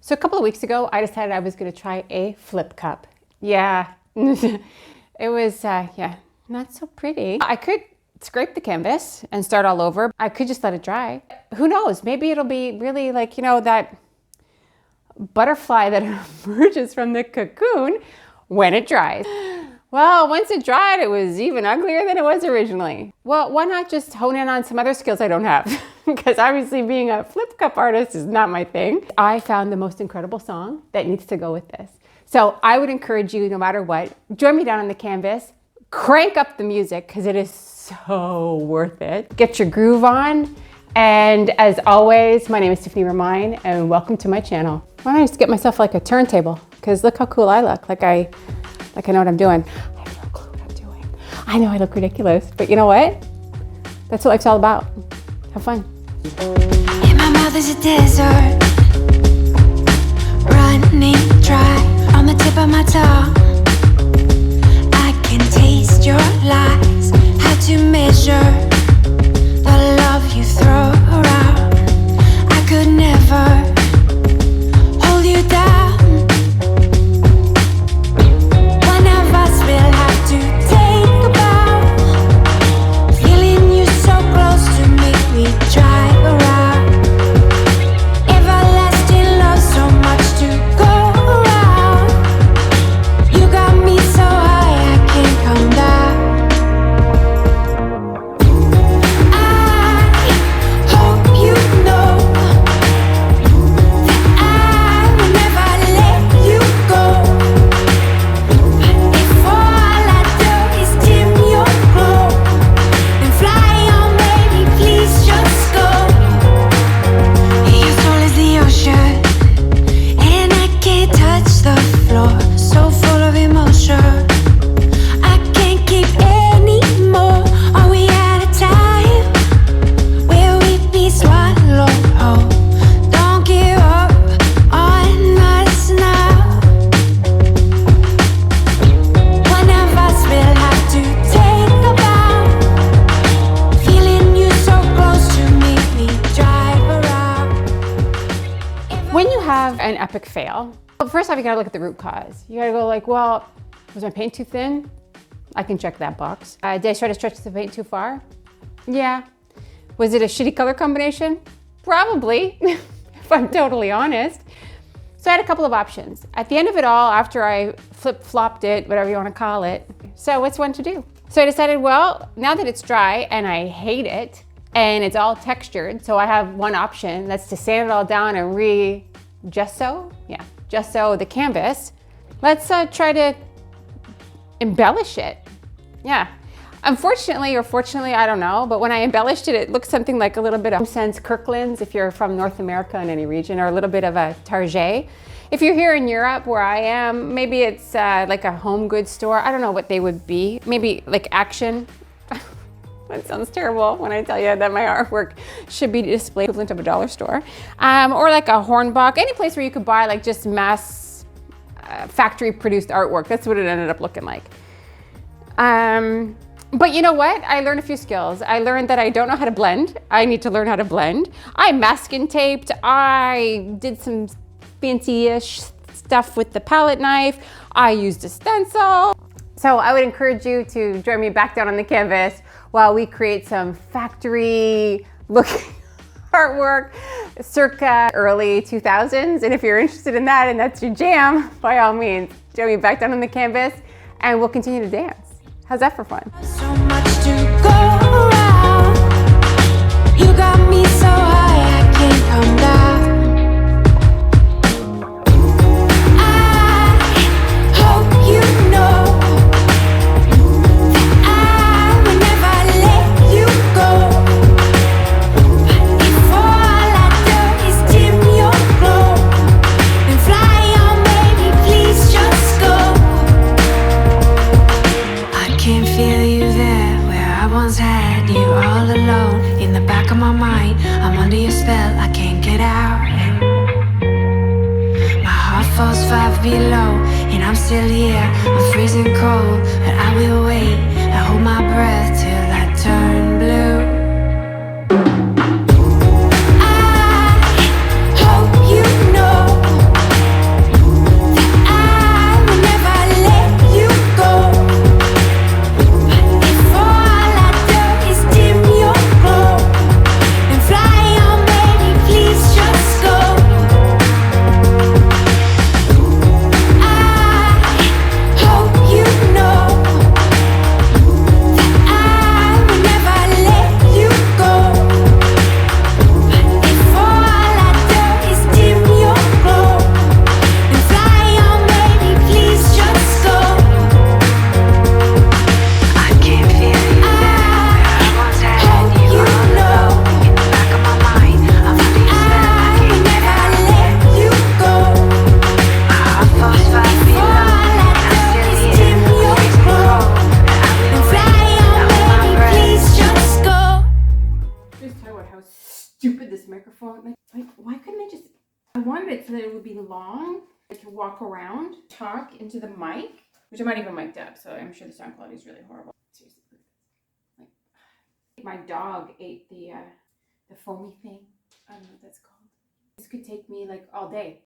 So a couple of weeks ago, I decided I was going to try a flip cup. Yeah, it was, not so pretty. I could scrape the canvas and start all over. I could just let it dry. Who knows? Maybe it'll be really like, you know, that butterfly that emerges from the cocoon when it dries. Well, once it dried, it was even uglier than it was originally. Well, why not just hone in on some other skills I don't have? Because obviously being a flip cup artist is not my thing. I found the most incredible song that needs to go with this. So I would encourage you, no matter what, join me down on the canvas, crank up the music because it is so worth it. Get your groove on. And as always, my name is Tiffany Romine and welcome to my channel. Why don't I just get myself like a turntable? Because look how cool I look. Like I know what I'm doing. I have no clue what I'm doing. I know I look ridiculous, but you know what? That's what life's all about. Have fun. In my mouth is a desert, running dry on the tip of my tongue. I can taste your lies, how to measure the love you throw around. I could never hold you down. One of us will have to take a bow. Feeling you so close to make me drive around. Everlasting love, so much to go around. You got me so high I can't come down. I hope you know that I will never let you go. If all I do is dim your glow and fly on, baby, please just go. Your soul is the ocean, and I can't touch the floor. So full of emotion, I can't keep any more. Are we at a time where we'd be swallowed whole? Don't give up on us now. One of us will have to take a bow. Feeling you so close to make me drive around. When you have an epic fail, well, first off, you gotta look at the root cause. You gotta go like, well, was my paint too thin? I can check that box. Did I try to stretch the paint too far? Yeah. Was it a shitty color combination? Probably, if I'm totally honest. So I had a couple of options. At the end of it all, after I flip-flopped it, whatever you wanna call it, so what's one to do? So I decided, well, now that it's dry and I hate it, and it's all textured, so I have one option, that's to sand it all down and gesso the canvas. Let's try to embellish it. Yeah. Unfortunately or fortunately, I don't know, but when I embellished it, it looked something like a little bit of Sense Kirkland's if you're from North America in any region, or a little bit of a Target. If you're here in Europe where I am, maybe it's like a home goods store. I don't know what they would be. Maybe like Action. That sounds terrible when I tell you that my artwork should be displayed equivalent of a dollar store. Or like a Hornbach, any place where you could buy like just mass factory produced artwork. That's what it ended up looking like. But you know what? I learned a few skills. I learned that I don't know how to blend. I need to learn how to blend. I masking taped. I did some fancy-ish stuff with the palette knife. I used a stencil. So I would encourage you to join me back down on the canvas while we create some factory looking artwork circa early 2000s. And if you're interested in that and that's your jam, by all means, join me back down on the canvas and we'll continue to dance. How's that for fun? So much to go around. You got me so high I can't come down. I hope you know that I will never let you go. If all I do is dim your glow and fly on, baby, please just go. I can feel you there where I once had you, all alone in the back of my mind. I'm under your spell, I can't get out. My heart falls 5 below and I'm still here. I'm freezing cold, but I will wait. I hold my breath till I turn blue. I hope you know would be long. I could walk around, talk into the mic, which I'm not even mic'd up, so I'm sure the sound quality is really horrible. Seriously, look at this. Like, my dog ate the foamy thing. I don't know what that's called. This could take me like all day.